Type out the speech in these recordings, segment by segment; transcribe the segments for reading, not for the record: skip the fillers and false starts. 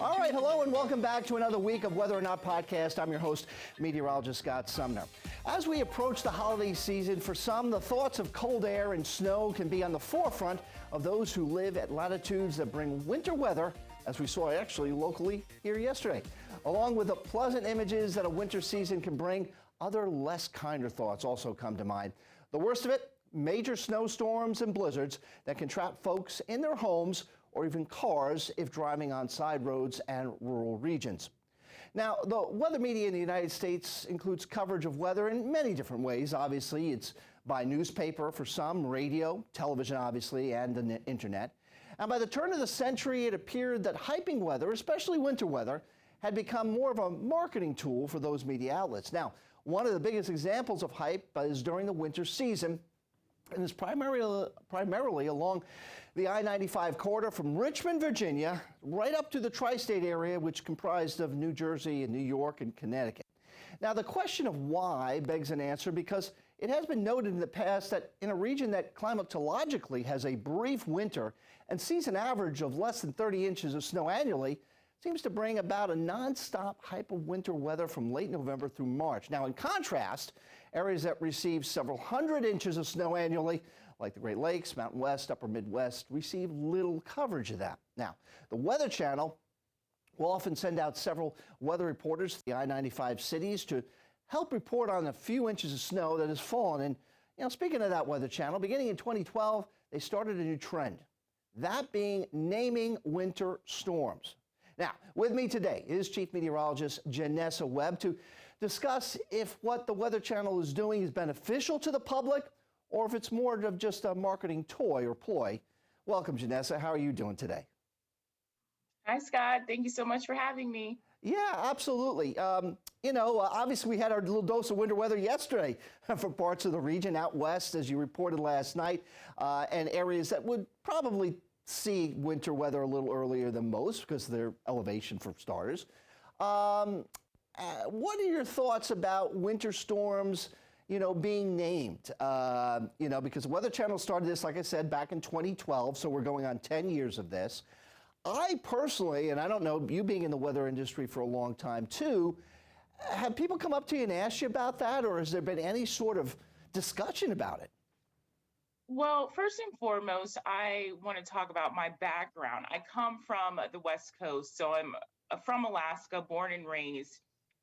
All right, hello and welcome back to another week of Whether or Not podcast. I'm your host, Meteorologist Scott Sumner. As we approach the holiday season, for some, the thoughts of cold air and snow can be on the forefront of those who live at latitudes that bring winter weather, as we saw actually locally here yesterday. Along with the pleasant images that a winter season can bring, other less kinder thoughts also come to mind. The worst of it, major snowstorms and blizzards that can trap folks in their homes or even cars if driving on side roads and rural regions. Now, the weather media in the United States includes coverage of weather in many different ways. Obviously, it's by newspaper for some, radio, television, obviously, and the internet. And by the turn of the century, it appeared that hyping weather, especially winter weather, had become more of a marketing tool for those media outlets. Now, one of the biggest examples of hype is during the winter season, and it's primarily along the I-95 corridor from Richmond, Virginia, right up to the tri-state area, which comprised of New Jersey and New York and Connecticut. Now, the question of why begs an answer because it has been noted in the past that in a region that climatologically has a brief winter and sees an average of less than 30 inches of snow annually, seems to bring about a nonstop hype of winter weather from late November through March. Now, in contrast, areas that receive several hundred inches of snow annually, like the Great Lakes, Mountain West, Upper Midwest, receive little coverage of that. Now, the Weather Channel will often send out several weather reporters to the I-95 cities to help report on the few inches of snow that has fallen. And, speaking of that Weather Channel, beginning in 2012, they started a new trend, that being naming winter storms. Now, with me today is Chief Meteorologist Janessa Webb to discuss if what the Weather Channel is doing is beneficial to the public or if it's more of just a marketing toy or ploy. Welcome, Janessa. How are you doing today? Hi, Scott. Thank you so much for having me. Yeah, absolutely. Obviously we had our little dose of winter weather yesterday for parts of the region out west, as you reported last night, and areas that would probably see winter weather a little earlier than most because of their elevation for starters. What are your thoughts about winter storms, being named? Because the Weather Channel started this, like I said, back in 2012, so we're going on 10 years of this. I personally, and I don't know, you being in the weather industry for a long time too, have people come up to you and ask you about that, or has there been any sort of discussion about it? Well, first and foremost, I want to talk about my background. I come from the West Coast, so I'm from Alaska, born and raised.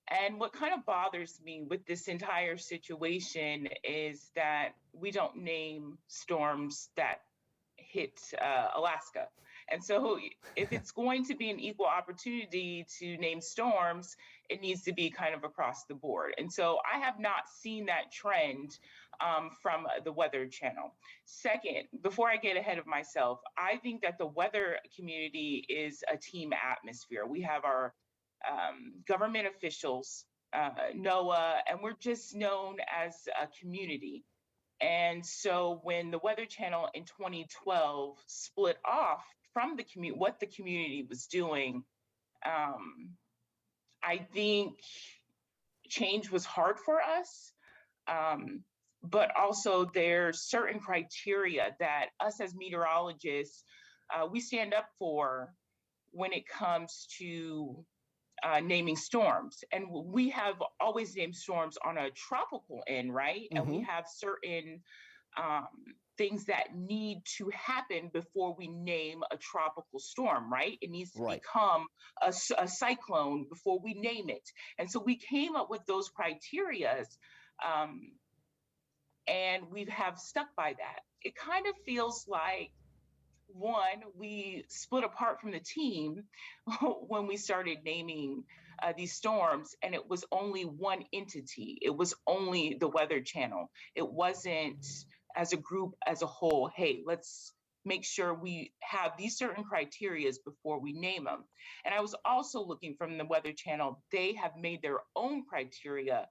And what kind of bothers me with this entire situation is that we don't name storms that hit Alaska. And so if it's going to be an equal opportunity to name storms, it needs to be kind of across the board. And so I have not seen that trend from the Weather Channel. Second, before I get ahead of myself, I think that the weather community is a team atmosphere. We have our government officials, NOAA, and we're just known as a community. And so when the Weather Channel in 2012 split off from what the community was doing, I think change was hard for us. But also there's certain criteria that us as meteorologists, we stand up for when it comes to naming storms. And we have always named storms on a tropical end, right? Mm-hmm. And we have certain things that need to happen before we name a tropical storm, right? It needs to become a cyclone before we name it. And so we came up with those criterias, and we have stuck by that. It kind of feels like, one, we split apart from the team when we started naming these storms, and it was only one entity. It was only the Weather Channel. It wasn't as a group, as a whole, hey, let's make sure we have these certain criterias before we name them. And I was also looking from the Weather Channel, they have made their own criteria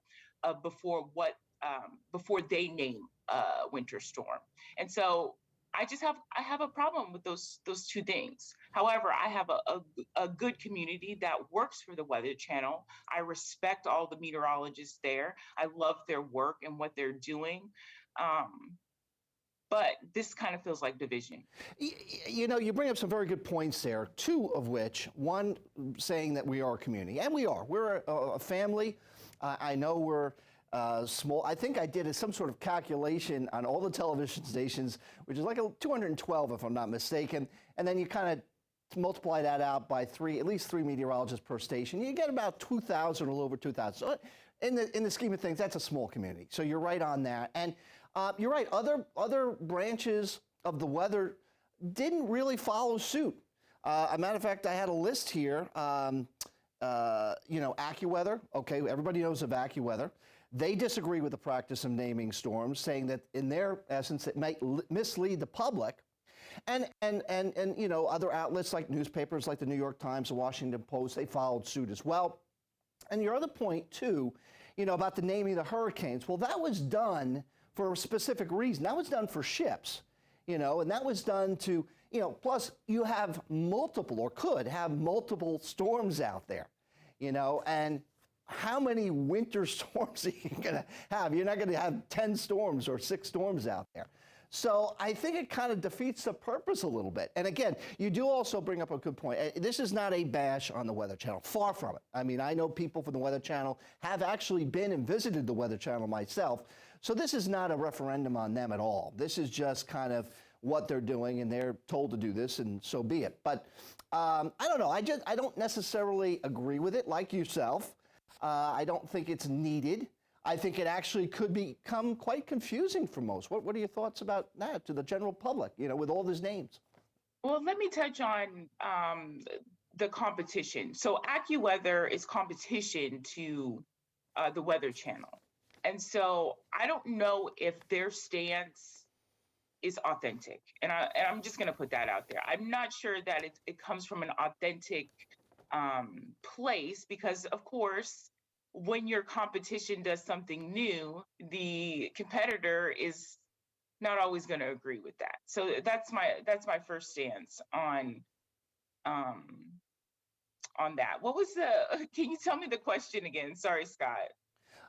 before they name a winter storm. And so I have a problem with those two things. However, I have a good community that works for the Weather Channel. I respect all the meteorologists there. I love their work and what they're doing. but this kind of feels like division. You know, you bring up some very good points there, two of which, one saying that we are a community, and we are. We're a family. I know we're small. I think I did some sort of calculation on all the television stations, which is like 212 if I'm not mistaken, and then you kind of multiply that out by at least three meteorologists per station. You get about 2,000, a little over 2,000. So in the scheme of things, that's a small community. So you're right on that. And you're right, other branches of the weather didn't really follow suit. A matter of fact, I had a list here. AccuWeather, okay, everybody knows of AccuWeather. They disagree with the practice of naming storms, saying that in their essence, it might mislead the public. And other outlets like newspapers like the New York Times, the Washington Post, they followed suit as well. And your other point too, about the naming of the hurricanes, well, that was done for a specific reason. That was done for ships, and that was done to, plus you have multiple or could have multiple storms out there, and how many winter storms are you going to have? You're not going to have 10 storms or 6 storms out there. So I think it kind of defeats the purpose a little bit. And again, you do also bring up a good point. This is not a bash on the Weather Channel. Far from it. I mean, I know people from the Weather Channel have actually been and visited the Weather Channel myself. So this is not a referendum on them at all. This is just kind of what they're doing, and they're told to do this, and so be it. But I don't know. I don't necessarily agree with it like yourself. I don't think it's needed. I think it actually could become quite confusing for most. What are your thoughts about that to the general public, with all these names? Well, let me touch on the competition. So AccuWeather is competition to the Weather Channel. And so I don't know if their stance is authentic. And I'm just going to put that out there. I'm not sure that it comes from an authentic place because, of course, when your competition does something new, the competitor is not always going to agree with that. So that's my first stance on that. What was can you tell me the question again? Sorry, Scott.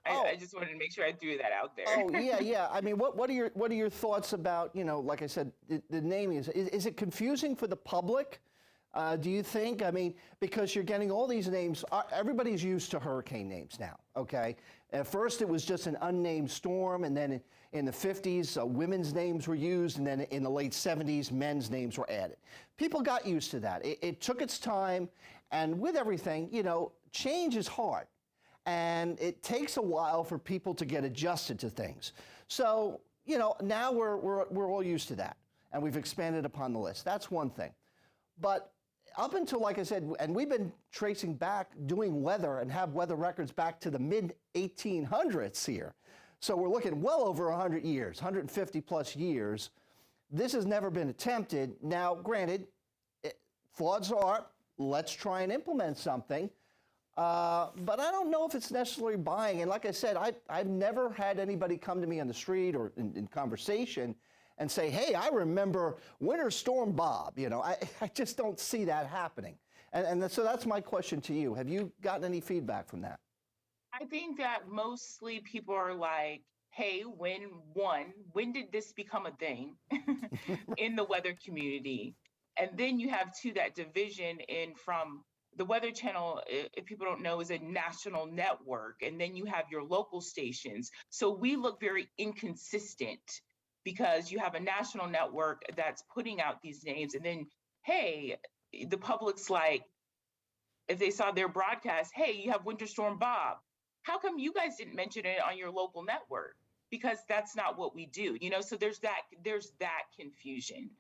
I just wanted to make sure I threw that out there. Oh, yeah. I mean, what are your thoughts about, like I said, the naming is it confusing for the public? Do you think? I mean, because you're getting all these names, everybody's used to hurricane names now, okay? At first, it was just an unnamed storm, and then in the 50s, women's names were used, and then in the late 70s, men's names were added. People got used to that. It took its time, and with everything, change is hard, and it takes a while for people to get adjusted to things. So, now we're all used to that, and we've expanded upon the list. That's one thing. But up until, like I said, and we've been tracing back, doing weather and have weather records back to the mid-1800s here. So we're looking well over 100 years, 150 plus years. This has never been attempted. Now, granted, thoughts are, let's try and implement something. But I don't know if it's necessarily buying. And like I said, I've never had anybody come to me on the street or in conversation and say, hey, I remember Winter Storm Bob. I just don't see that happening. And so that's my question to you. Have you gotten any feedback from that? I think that mostly people are like, hey, when did this become a thing in the weather community? And then you have that division from the Weather Channel, if people don't know, is a national network. And then you have your local stations. So we look very inconsistent because you have a national network that's putting out these names. And then, hey, the public's like, if they saw their broadcast, hey, you have Winter Storm Bob. How come you guys didn't mention it on your local network? Because that's not what we do, so there's that confusion.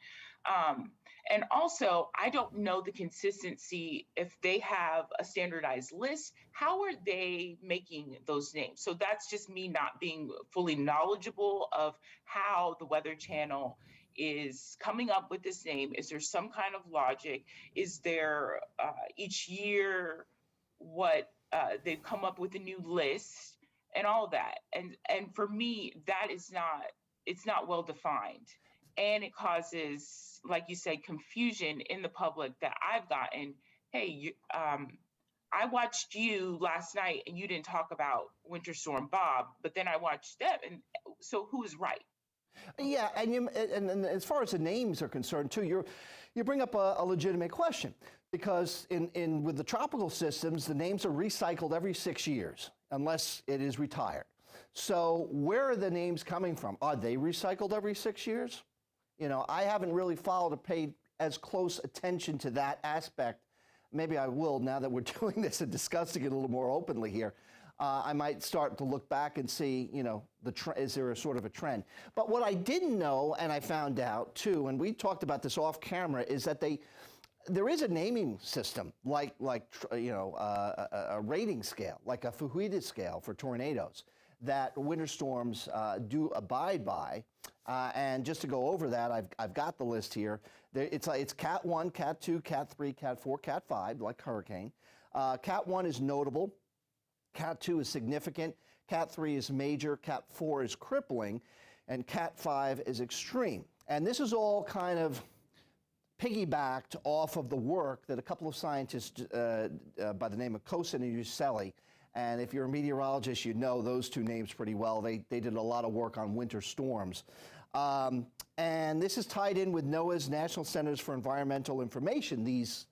And also, I don't know the consistency. If they have a standardized list, how are they making those names? So that's just me not being fully knowledgeable of how the Weather Channel is coming up with this name. Is there some kind of logic? Is there each year what they've come up with a new list and all that? And for me, it's not well defined. And it causes, like you said, confusion in the public that I've gotten. Hey, I watched you last night and you didn't talk about Winter Storm Bob, but then I watched them. And so who is right? Yeah, and as far as the names are concerned too, you bring up a legitimate question, because in with the tropical systems, the names are recycled every 6 years unless it is retired. So where are the names coming from? Are they recycled every 6 years? You know, I haven't really followed or paid as close attention to that aspect. Maybe I will now that we're doing this and discussing it a little more openly here. I might start to look back and see, you know, is there a sort of a trend? But what I didn't know, and I found out too, and we talked about this off camera, is that there is a naming system, like you know, a rating scale, like a Fujita scale for tornadoes, that winter storms do abide by. And just to go over that, I've got the list here. It's Cat 1, Cat 2, Cat 3, Cat 4, Cat 5, like hurricane. Cat 1 is notable. Cat 2 is significant. Cat 3 is major. Cat 4 is crippling. And Cat 5 is extreme. And this is all kind of piggybacked off of the work that a couple of scientists by the name of Kosin and Uselli, and if you're a meteorologist, you know those two names pretty well. They did a lot of work on winter storms. And this is tied in with NOAA's National Centers for Environmental Information, these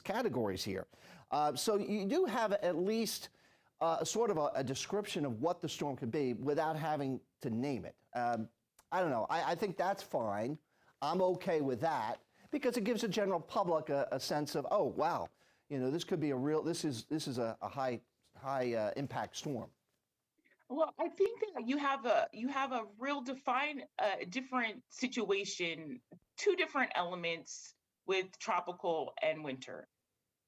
categories here. So you do have at least sort of a description of what the storm could be without having to name it. I don't know. I think that's fine. I'm okay with that because it gives the general public a sense of, oh, wow, you know, this could be this is a high impact storm. Well, I think that you have a real different situation, two different elements with tropical and winter.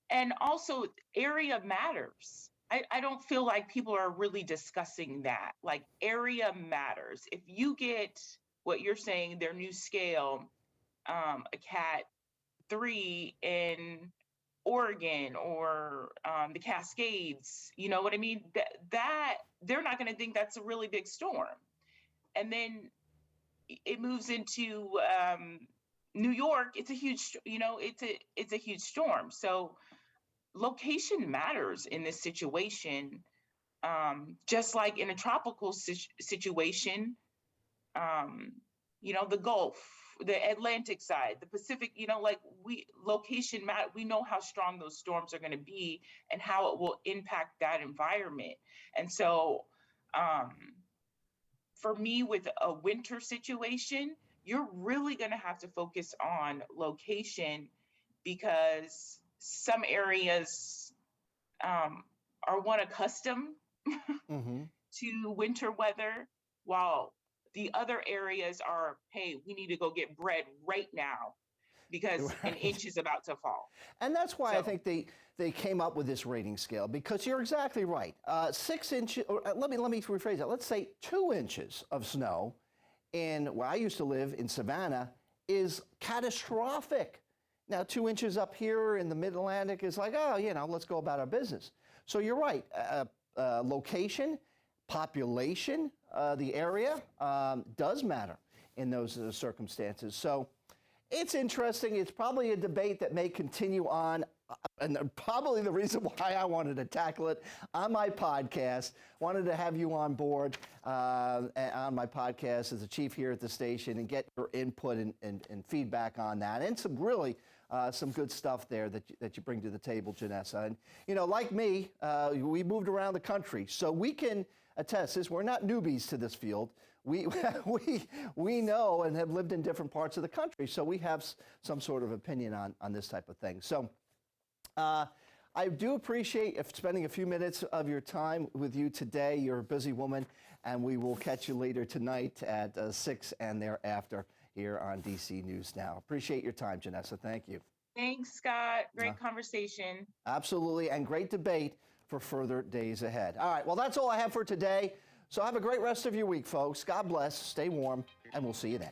And also area matters. I don't feel like people are really discussing that. Like, area matters. If you get what you're saying, their new scale, a Cat 3 in Oregon or the Cascades, you know what I mean? That they're not going to think that's a really big storm. And then it moves into New York. It's a huge, you know, it's a huge storm. So location matters in this situation, just like in a tropical situation. You know, the Gulf, the Atlantic side, the Pacific, you know, like location matter. We know how strong those storms are going to be and how it will impact that environment. And so for me, with a winter situation, you're really going to have to focus on location, because some areas are accustomed to winter weather, while the other areas are, hey, we need to go get bread right now because an inch is about to fall. And that's why I think they came up with this rating scale, because you're exactly right. 6 inches, or let me rephrase that. Let's say 2 inches of snow in where I used to live in Savannah is catastrophic. Now, 2 inches up here in the Mid-Atlantic is like, oh, you know, let's go about our business. So you're right. Location, population, the area does matter in those circumstances. So it's interesting. It's probably a debate that may continue on, and probably the reason why I wanted to tackle it on my podcast. Wanted to have you on board on my podcast as the chief here at the station and get your input and feedback on that, and some really some good stuff there that you bring to the table, Janessa. And, you know, like me, we moved around the country, so we can attest this. We're not newbies to this field. We know and have lived in different parts of the country, so we have some sort of opinion on this type of thing. So I do appreciate spending a few minutes of your time with you today. You're a busy woman, and we will catch you later tonight at 6 and thereafter here on DC News Now. Appreciate your time, Janessa. Thank you. Thanks, Scott. Great conversation. Absolutely, and great debate for further days ahead. All right, well, that's all I have for today. So have a great rest of your week, folks. God bless, stay warm, and we'll see you then.